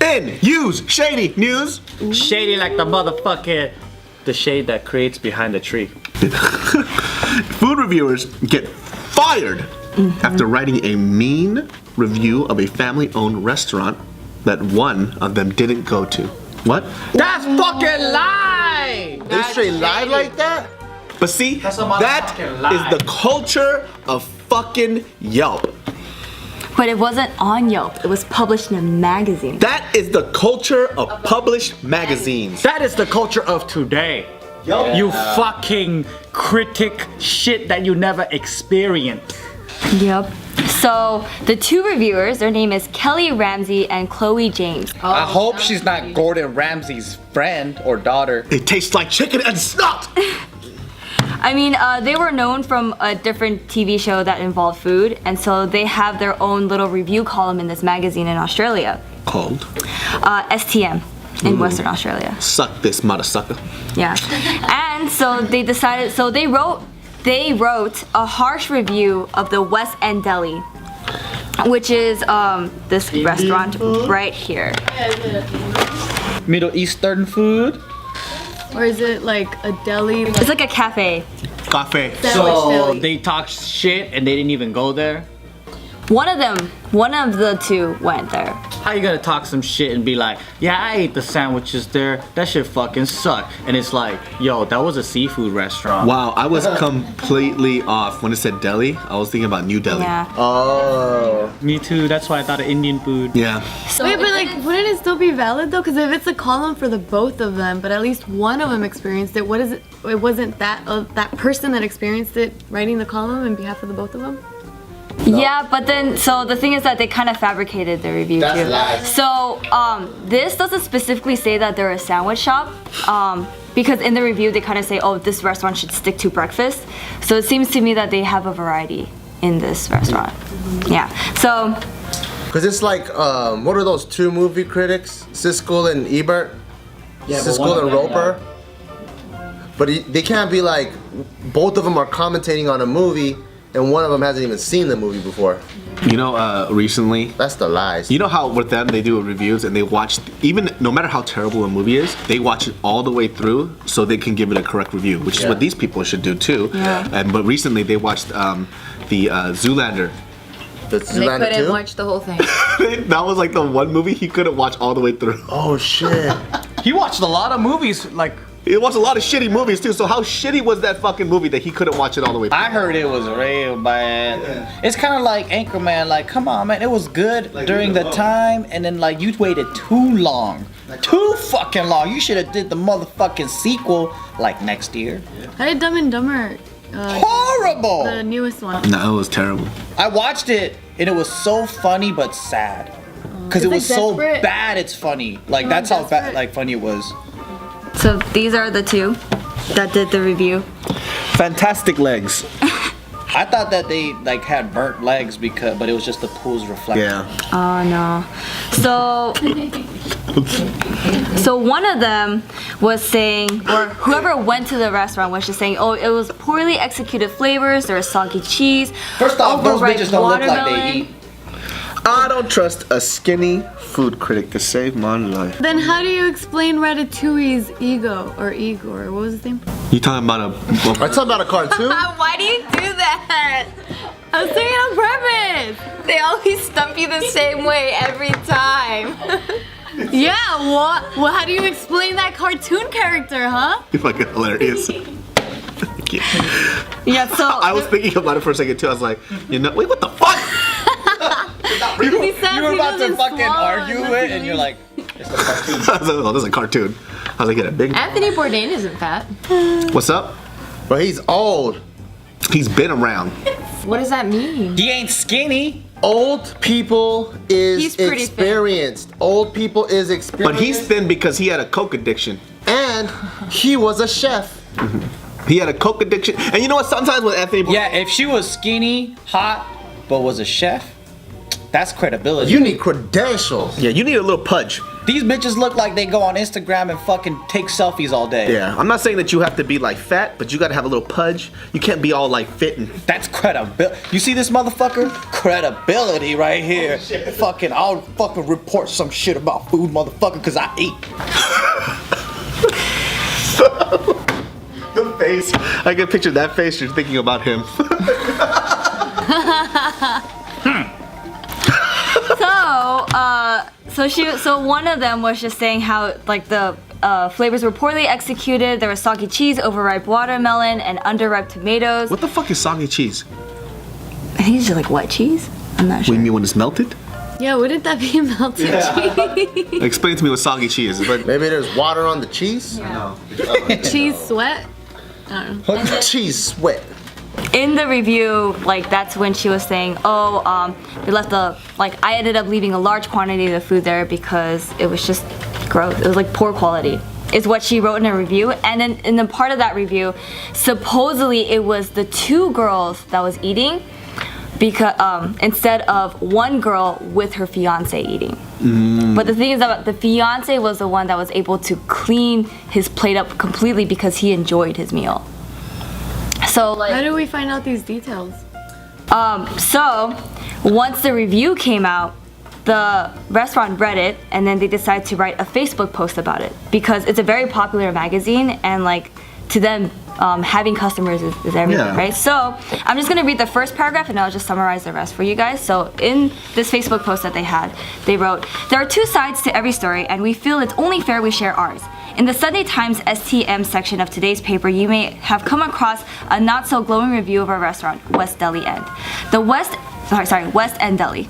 Spin, use, shady news. Shady like the shade that creates behind the tree. Food reviewers get fired after writing a mean review of a family-owned restaurant that one of them didn't go to. What? That's fucking lie! They straight lied like that? But see, That's a that motherfucking lie. is the culture of fucking Yelp. But it wasn't on Yelp. It was published in a magazine. That is the culture of published magazines. That is the culture of today. You fucking critic shit that you never experienced. Yep. So the two reviewers, their name is Kelly Ramsey and Chloe James. I hope she's not Gordon Ramsay's friend or daughter. It tastes like chicken and snot. I mean, they were known from a different TV show that involved food, and so they have their own little review column in this magazine in Australia. Called STM in Western Australia. Suck this mother sucker. Yeah. And so they decided, so they wrote a harsh review of the West End Deli, which is this restaurant right here. Middle Eastern food. Or is it like a deli? It's like a cafe. Cafe. So they talk shit and they didn't even go there? One of the two went there. How you gonna talk some shit and be like, yeah, I ate the sandwiches there, that shit fucking sucked. And it's like, yo, that was a seafood restaurant. Wow, I was completely off. When it said deli, I was thinking about New Delhi. Yeah. Oh. Me too, that's why I thought of Indian food. Yeah. Wait, but like, wouldn't it still be valid though? Because if it's a column for the both of them, but at least one of them experienced it, what is it? It wasn't that that person that experienced it writing the column in behalf of the both of them? Yeah, but then, so the thing is that they kind of fabricated the review That's too. lies. So, this doesn't specifically say that they're a sandwich shop, because in the review they kind of say, oh, this restaurant should stick to breakfast. So it seems to me that they have a variety in this restaurant. Yeah, so. Because it's like, what are those two movie critics? Siskel and Ebert? Yeah, Siskel and Roper? But they can't be like, both of them are commentating on a movie and one of them hasn't even seen the movie before. You know, recently, That's the lies. you know how with them they do reviews and they watch, even no matter how terrible a movie is, they watch it all the way through so they can give it a correct review, which is what these people should do too. Yeah. But recently they watched the Zoolander. The They Zoolander couldn't 2? watch the whole thing. That was like the one movie he couldn't watch all the way through. Oh shit. He watched a lot of movies, like, He watched a lot of shitty movies too, so how shitty was that fucking movie that he couldn't watch it all the way through? I heard it was real bad. It's kind of like Anchorman. Like, come on, man, it was good during the time, and then like you waited too long, too fucking long. You should have did the motherfucking sequel like next year. How did Dumb and Dumber, Horrible. the newest one? No, it was terrible. I watched it and it was so funny but sad, because it was It's like so desperate. bad. It's funny. Like that's how bad, desperate. like funny it was. So these are the two that did the review. Fantastic legs. I thought that they like had burnt legs but it was just the pool's reflection. Yeah. Oh no. So one of them was saying, or whoever went to the restaurant was just saying, oh, it was poorly executed flavors, there was soggy cheese. First off, those overripe bitches don't look like they watermelon. eat. I don't trust a skinny food critic to save my life. Then how do you explain Ratatouille's ego or Igor? What was his name? You talking about Are you talking about a cartoon? Why do you do that? I was doing it on purpose. They always stump you the same way every time. Yeah, what? Well, how do you explain that cartoon character, huh? You're fucking hilarious. Thank you. Yeah, so I was thinking about it for a second too. I was like, you know, wait, what the fuck? He says You were he about to doesn't fucking swallow argue unless it, he and you're leaves. like, it's a cartoon. I was like, oh, this is a cartoon. I was like, yeah, big. Anthony Bourdain isn't fat. What's up? But he's old. He's been around. What does that mean? He ain't skinny. Old people is He's pretty thin. experienced. Old people is experienced. But he's thin because he had a coke addiction. And he was a chef. He had a coke addiction. And you know what? Sometimes with Anthony Bourdain, Yeah, if she was skinny, hot, but was a chef, that's credibility. You need credentials. yeah, you need a little pudge. These bitches look like they go on Instagram and fucking take selfies all day. Yeah, I'm not saying that you have to be like fat, but you gotta have a little pudge. You can't be all like fit and. That's credibility. You see this motherfucker? Credibility right here. Fucking, I'll fucking report some shit about food, motherfucker, cause I ate. The face. I can picture that face. You're thinking about him. So one of them was just saying how like the flavors were poorly executed. There was soggy cheese, overripe watermelon, and underripe tomatoes. What the fuck is soggy cheese? I think it's just like wet cheese. I'm not sure. What do you mean when it's melted? Yeah, wouldn't that be melted cheese? Explain to me what soggy cheese is. But Maybe there's water on the cheese? Cheese sweat? I don't know. Cheese sweat. In the review, like that's when she was saying, they left I ended up leaving a large quantity of the food there because it was just gross. It was like poor quality. Is what she wrote in a review, and then in the part of that review, supposedly it was the two girls that was eating, because instead of one girl with her fiance eating. But the thing is that the fiance was the one that was able to clean his plate up completely because he enjoyed his meal. So like, How do we find out these details? so once the review came out, the restaurant read it, and then they decided to write a Facebook post about it because it's a very popular magazine, and like to them, having customers is everything, Yeah. right? So I'm just gonna read the first paragraph and I'll just summarize the rest for you guys. So in this Facebook post that they had, they wrote, "There are two sides to every story, and we feel it's only fair we share ours. In the Sunday Times STM section of today's paper, you may have come across a not so glowing review of our restaurant, West Delhi End. West End Deli.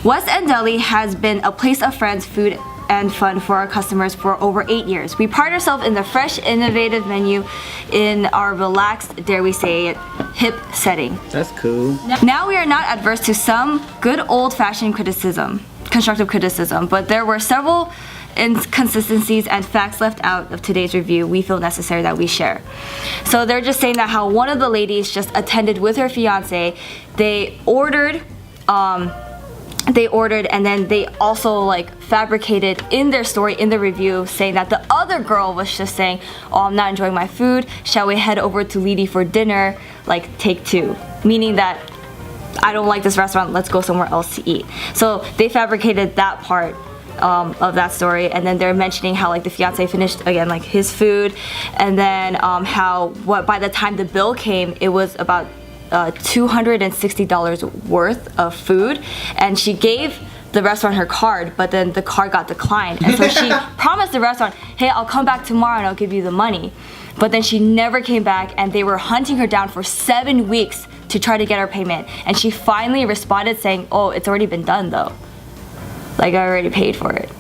West End Deli has been a place of friends, food, and fun for our customers for over 8 years. We pride ourselves in the fresh, innovative menu in our relaxed, dare we say it, hip setting. That's cool. Now we are not adverse to some good old-fashioned constructive criticism, but there were several inconsistencies and facts left out of today's review we feel necessary that we share." So they're just saying that how one of the ladies just attended with her fiance. They ordered and then they also like fabricated in their story in the review saying that the other girl was just saying, "Oh, I'm not enjoying my food. Shall we head over to Lidi for dinner? Like take two." Meaning that I don't like this restaurant, let's go somewhere else to eat. So they fabricated that part of that story, and then they're mentioning how like the fiance finished again like his food, and then how by the time the bill came, it was about $260 worth of food, and she gave the restaurant her card, but then the card got declined, and so she promised the restaurant, "Hey, I'll come back tomorrow and I'll give you the money." But then she never came back, and they were hunting her down for 7 weeks to try to get her payment, and she finally responded saying, "Oh, it's already been done though. Like I already paid for it."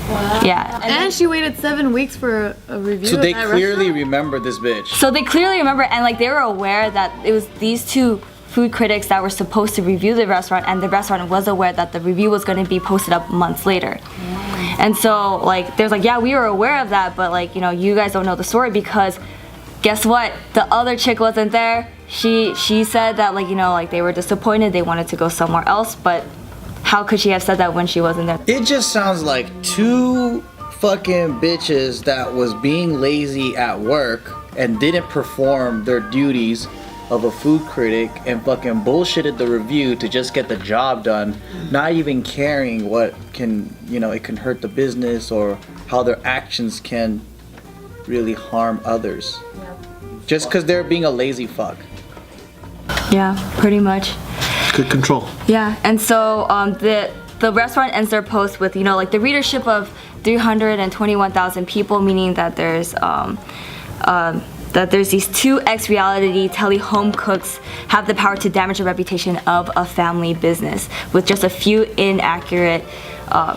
Wow. Yeah. And she waited 7 weeks for a review. So of they that clearly restaurant? remember this bitch. So they clearly remember, and like they were aware that it was these two food critics that were supposed to review the restaurant, and the restaurant was aware that the review was going to be posted up months later. And so like there's like, yeah, we were aware of that, but like, you know, you guys don't know the story because guess what? The other chick wasn't there. She said that like, you know, like they were disappointed, they wanted to go somewhere else, but how could she have said that when she wasn't there? It just sounds like two fucking bitches that was being lazy at work and didn't perform their duties of a food critic and fucking bullshitted the review to just get the job done, not even caring what can, you know, it can hurt the business or how their actions can really harm others. Just because they're being a lazy fuck. Yeah, pretty much. Good control. Yeah, and so the restaurant ends their post with, you know, like the readership of 321,000 people, meaning that there's these two ex-reality telly home cooks have the power to damage the reputation of a family business with just a few inaccurate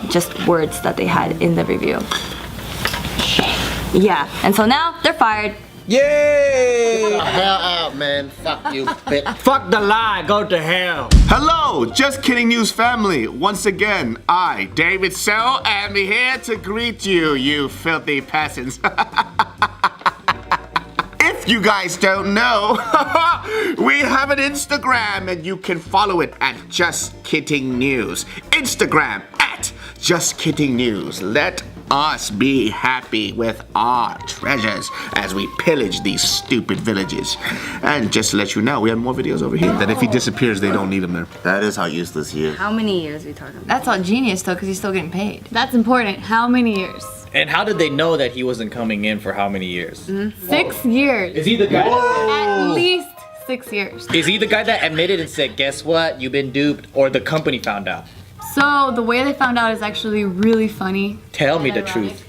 just words that they had in the review. Yeah, and so now they're fired. Yay! Hell out, man. Fuck you, bitch. Fuck the lie, go to hell. Hello, Just Kidding News family. Once again, I, David Sell, am here to greet you, you filthy peasants. If you guys don't know, we have an Instagram and you can follow it at Just Kidding News. Instagram at Just kidding news. Let us be happy with our treasures as we pillage these stupid villages. And just to let you know, we have more videos over here. That if he disappears, they don't need him there. That is how useless he is. How many years are we talking about? That's all genius though, because he's still getting paid. That's important. How many years? And how did they know that he wasn't coming in for how many years? 6 years. Is he the guy? At least 6 years. Is he the guy that admitted and said, "Guess what? You've been duped," or the company found out? So the way they found out is actually really funny. Tell me the truth.